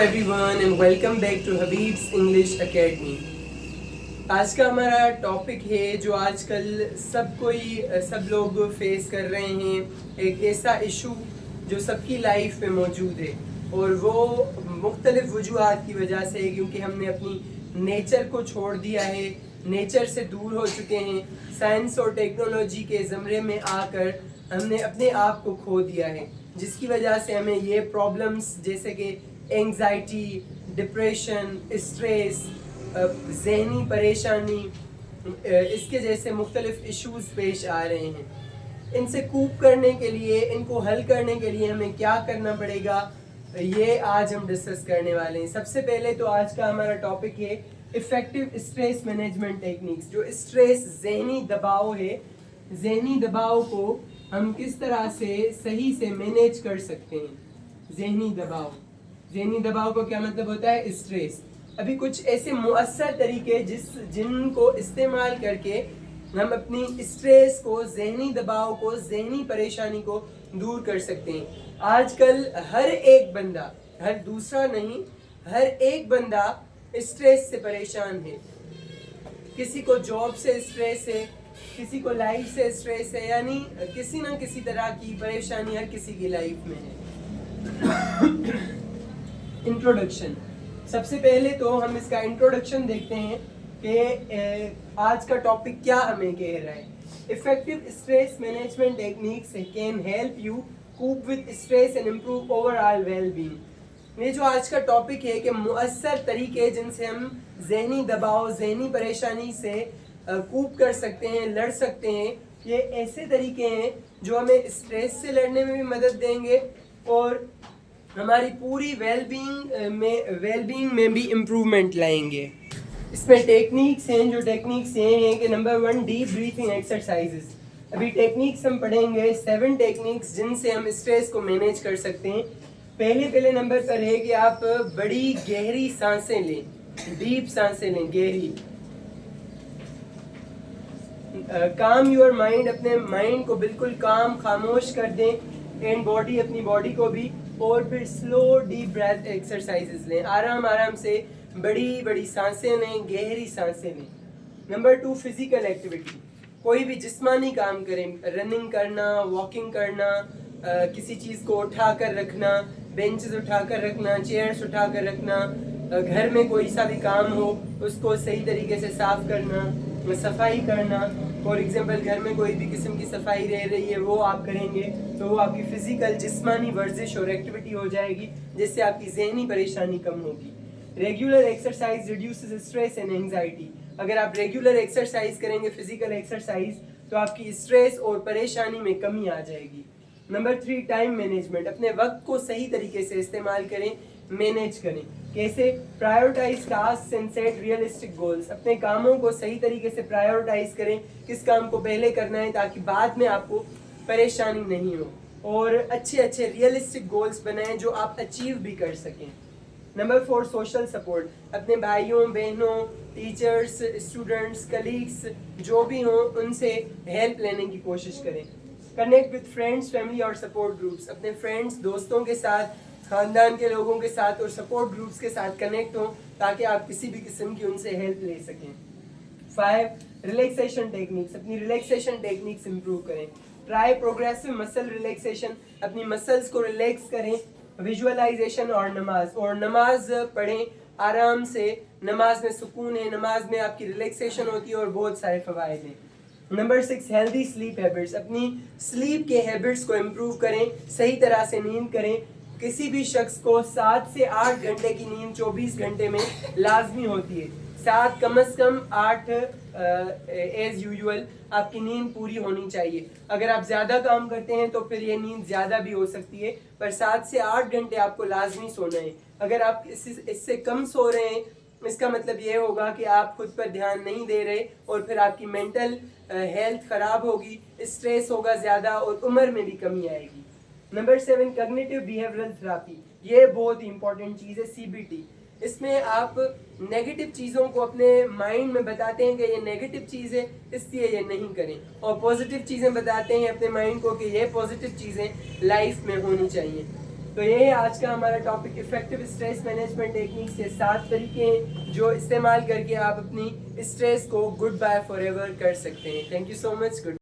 everyone and welcome back to Habib's English Academy. आज का हमारा टॉपिक है जो आजकल सब लोग फेस कर रहे हैं, एक ऐसा इशू जो सबकी लाइफ में मौजूद है और वो मुख्तलिफ वजूहात की वजह से है, क्योंकि हमने अपनी नेचर को छोड़ दिया है, नेचर से दूर हो चुके हैं, साइंस और टेक्नोलॉजी के ज़मरे में आकर हमने अपने आप को खो दिया है, जिसकी वजह से हमें ये प्रॉब्लम्स जैसे कि एंग्जाइटी, डिप्रेशन, स्ट्रेस, ज़हनी परेशानी, इसके जैसे मुख्तलिफ इश्यूज़ पेश आ रहे हैं। इनसे कूप करने के लिए, इनको हल करने के लिए हमें क्या करना पड़ेगा, ये आज हम डिस्कस करने वाले हैं। सबसे पहले तो आज का हमारा टॉपिक है इफ़ेक्टिव स्ट्रेस मैनेजमेंट टेक्निक्स। जो स्ट्रेस ज़हनी दबाव है, ज़हनी दबाव को हम किस तरह से सही से मैनेज कर सकते हैं। ज़हनी दबाव को क्या मतलब होता है? स्ट्रेस। अभी कुछ ऐसे मुअस्सर तरीके जिनको इस्तेमाल करके हम अपनी स्ट्रेस को, ज़हनी दबाव को, ज़हनी परेशानी को दूर कर सकते हैं। आजकल हर एक बंदा, हर दूसरा नहीं, हर एक बंदा स्ट्रेस से परेशान है। किसी को जॉब से स्ट्रेस है, किसी को लाइफ से स्ट्रेस है, यानी किसी न किसी तरह की परेशानी हर किसी की लाइफ में है। इंट्रोडक्शन। सबसे पहले तो हम इसका इंट्रोडक्शन देखते हैं कि आज का टॉपिक क्या हमें कह रहा है। Effective stress management techniques can help you cope with stress and improve overall well being. ये जो आज का टॉपिक है कि मुअस्सर तरीके जिनसे हम ज़हनी दबाव, ज़हनी परेशानी से कूप कर सकते हैं, लड़ सकते हैं, ये ऐसे तरीके हैं जो हमें स्ट्रेस से लड़ने में भी मदद देंगे और हमारी पूरी वेलबींग में भी इम्प्रूवमेंट लाएंगे। इसमें टेक्निक्स हैं, जो टेक्निक्स ये हैं कि नंबर 1 डीप ब्रीथिंग एक्सरसाइजेस। अभी टेक्निक्स हम पढ़ेंगे 7 टेक्निक्स जिनसे हम स्ट्रेस को मैनेज कर सकते हैं। पहले नंबर पर है कि आप बड़ी गहरी सांसें लें, डीप सांसें लें, गहरी। काम योर माइंड, अपने माइंड को बिल्कुल खामोश कर दें, एंड अपनी बॉडी को भी। और फिर स्लो डीप ब्रेथ एक्सरसाइजेस लें, आराम से बड़ी सांसें लें, गहरी सांसें लें। Number 2 physical activity. कोई भी जिस्मानी काम करें, रनिंग करना, वॉकिंग करना, किसी चीज़ को उठा कर रखना, बेंचेस उठा कर रखना, चेयर्स उठा कर रखना, घर में कोई सा भी काम हो उसको सही तरीके से साफ करना, सफाई करना। फॉर एग्जांपल घर में कोई भी किस्म की सफाई रह रही है, वो आप करेंगे तो वो आपकी फिजिकल जिस्मानी वर्जिश और एक्टिविटी हो जाएगी, जिससे आपकी ज़हनी परेशानी कम होगी। Regular exercise reduces stress and anxiety. अगर आप रेगुलर एक्सरसाइज करेंगे, फिजिकल एक्सरसाइज, तो आपकी स्ट्रेस और परेशानी में कमी आ जाएगी। Number 3 time management. अपने वक्त को सही तरीके से इस्तेमाल करें, मैनेज करें। कैसे? Prioritise task and set realistic goals. अपने कामों को सही तरीके से प्रायोरिटाइज करें, किस काम को पहले करना है, ताकि बाद में आपको परेशानी नहीं हो। और अच्छे रियलिस्टिक गोल्स बनाएं जो आप अचीव भी कर सकें। Number 4 social support. अपने भाइयों, बहनों, टीचर्स, स्टूडेंट्स, कलीग्स जो भी हों, उनसे हेल्प लेने की कोशिश करें। कनेक्ट विद फ्रेंड्स, फैमिली और सपोर्ट ग्रुप्स। अपने फ्रेंड्स, दोस्तों के साथ, खानदान के लोगों के साथ और सपोर्ट ग्रुप्स के साथ कनेक्ट हो, ताकि आप किसी भी किस्म की उनसे हेल्प ले सकें। 5 रिलैक्सेशन टेक्निक्स। अपनी रिलैक्सेशन टेक्निक्स इंप्रूव करें। Try progressive muscle relaxation. अपनी मसल्स को रिलैक्स करें। विजुअलाइजेशन और नमाज पढ़ें आराम से। नमाज में सुकून है, नमाज में आपकी रिलैक्सेशन होती है और बहुत सारे फ़वाइद हैं। Number 6 healthy sleep habits. अपनी स्लीप के हैबिट्स को इम्प्रूव करें, सही तरह से नींद करें। किसी भी शख्स को 7 से 8 घंटे की नींद 24 घंटे में लाजमी होती है। 7 कम से कम 8 एज यूजुअल आपकी नींद पूरी होनी चाहिए। अगर आप ज़्यादा काम करते हैं तो फिर ये नींद ज़्यादा भी हो सकती है, पर 7 से 8 घंटे आपको लाजमी सोना है। अगर आप इससे कम सो रहे हैं, इसका मतलब ये होगा कि आप खुद पर ध्यान नहीं दे रहे और फिर आपकी मेंटल हेल्थ ख़राब होगी, स्ट्रेस होगा ज़्यादा और उम्र में भी कमी आएगी। Number 7 cognitive behavioural therapy. ये बहुत ही इंपॉर्टेंट चीज़ है, CBT। इसमें आप नेगेटिव चीज़ों को अपने माइंड में बताते हैं कि ये नेगेटिव चीज़ है, इसलिए ये नहीं करें, और पॉजिटिव चीज़ें बताते हैं अपने माइंड को कि ये पॉजिटिव चीज़ें लाइफ में होनी चाहिए। تو یہ ہے آج کا ہمارا topic, effective stress management techniques کے 7 طریقے ہیں جو استعمال کر کے آپ اپنی اسٹریس کو گڈ بائی فار ایور کر سکتے ہیں. Thank you so much. Good